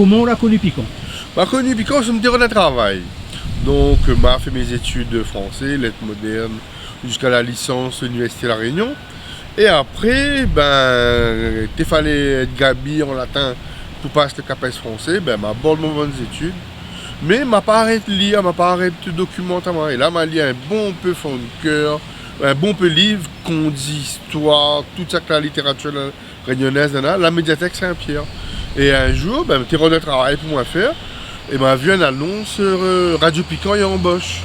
comment on l'a connu piquant? Bah, connu piquant, c'est mon terrain de travail. Donc, m'a fait mes études de français, lettres modernes, jusqu'à la licence Université de La Réunion. Et après, ben, il fallait être gabi en latin pour passer le CAPES français, ben, m'a abordé mon bonnes études. Mais m'a pas arrêté de lire, m'a pas arrêté de documenter. Et là, m'a lu un bon peu fond de cœur, un bon peu livre, contes d'histoire, toute ça que la littérature réunionnaise, la médiathèque Saint-Pierre. Et un jour, ben, j'étais de travail pour moi faire, et m'a vu une annonce sur Radio Piquant et embauche.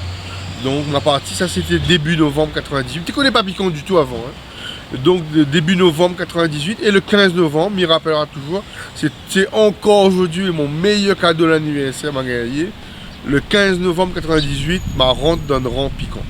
Donc ma partie, ça c'était début novembre 98. Tu connais pas Piquant du tout avant. Hein. Donc début novembre 98 et le 15 novembre, m'y rappellera toujours, c'est encore aujourd'hui mon meilleur cadeau d'anniversaire m'a gagné. Le 15 novembre 98, ma rentre dans le rang Piquant.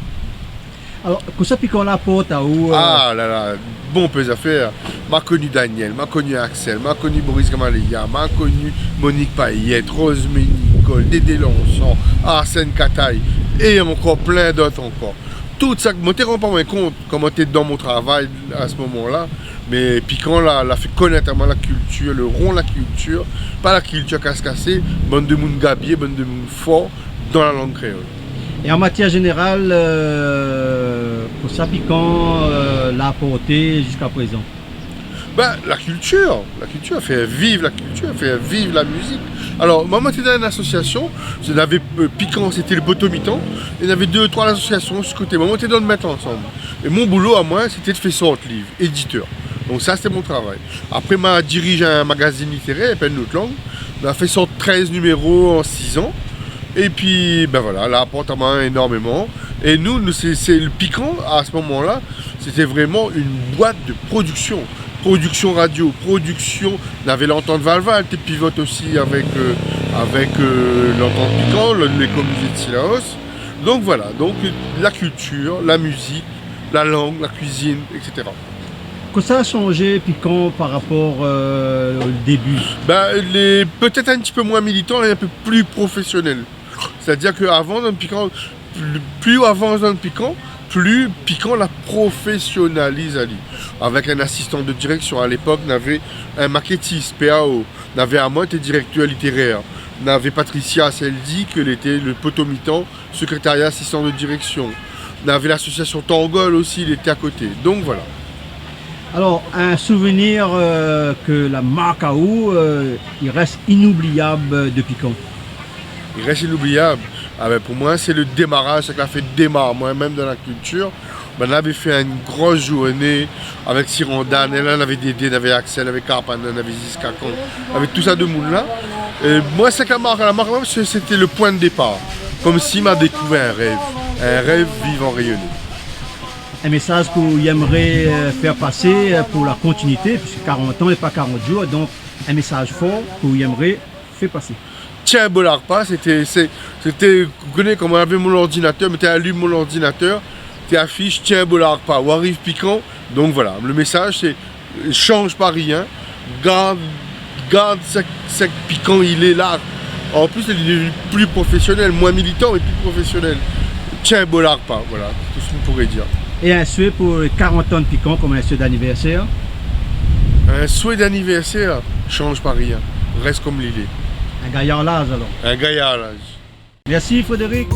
Alors, quand ça piquant la porte à où Ah là là, bon peu d'affaires. M'a connu Daniel, m'a connu Axel, m'a connu Boris Gamalia, m'a connu Monique Payette, Rosemary Nicole, Dédé Lançon, Arsène Kataï et encore plein d'autres encore. Tout ça, je ne me rends pas compte comment tu es dans mon travail à ce moment-là, mais Piquant l'a fait connaître la culture, le rond la culture, pas la culture casse-cassée, bande de monde gabier, bande de monde fort dans la langue créole. Et en matière générale, pour ça piquant l'a apporté jusqu'à présent? Ben, la culture fait vivre la culture, fait vivre la musique. Alors, moi, j'étais dans une association, Piquant, c'était le potomitan, il y avait 2 ou 3 associations sur ce côté. Moi, j'étais dans le mettre ensemble. Et mon boulot à moi, c'était de faire sortir livre, éditeur. Donc ça, c'était mon travail. Après, je dirige un magazine littéraire, appelle Notre Langue. On a fait sortir 13 numéros en 6 ans. Et puis, ben voilà, là, apporte à moi énormément. Et nous c'est le Piquant, à ce moment-là, c'était vraiment une boîte de production. Production radio, production, on avait l'entente Valval, tu pivotes aussi avec l'entente Piquant, les communautés de Silaos. Donc voilà, donc la culture, la musique, la langue, la cuisine, etc. Quand ça a changé piquant par rapport au début? Ben, peut-être un petit peu moins militant et un peu plus professionnel. C'est-à-dire qu'avant, dans le Piquant, plus avance dans le Piquant, plus Piquant la professionnalise. Avec un assistant de direction, à l'époque, on avait un maquettiste, PAO, on avait à moi, était directeur littéraire, on avait Patricia Seldi, qui était le potomitan, secrétariat assistant de direction, on avait l'association Tangol aussi, il était à côté, donc voilà. Alors, un souvenir que la marque à eau, il reste inoubliable de Piquant? Il reste inoubliable. Ah ben pour moi, c'est le démarrage, c'est que la fête démarre. Moi-même dans la culture, ben, on avait fait une grosse journée avec Sirandan, et là on avait Dédé, on avait Axel, on avait Carpan, on avait Ziskakon, avec tout ça de monde là. Et moi, c'est que la marque c'était le point de départ. Comme si m'a découvert un rêve vivant rayonné. Un message que vous aimeriez faire passer pour la continuité, puisque 40 ans et pas 40 jours, donc un message fort que vous aimeriez faire passer. Tiens, Bollard pas, c'était, vous connaissez comme on avait mon ordinateur, mais tu allumes mon ordinateur, tu affiches Tiens, Bollard pas, ou arrive Piquant. Donc voilà, le message c'est change pas rien, garde ce Piquant, il est là. En plus, il est devenu plus professionnel, moins militant, mais plus professionnel. Tiens, Bollard pas, voilà, tout ce qu'on pourrait dire. Et un souhait pour 40 ans de Piquant comme un souhait d'anniversaire? Un souhait d'anniversaire, change pas rien, reste comme l'il est. Un gaillard l'âge alors. Un gaillard l'âge. Merci Frédéric.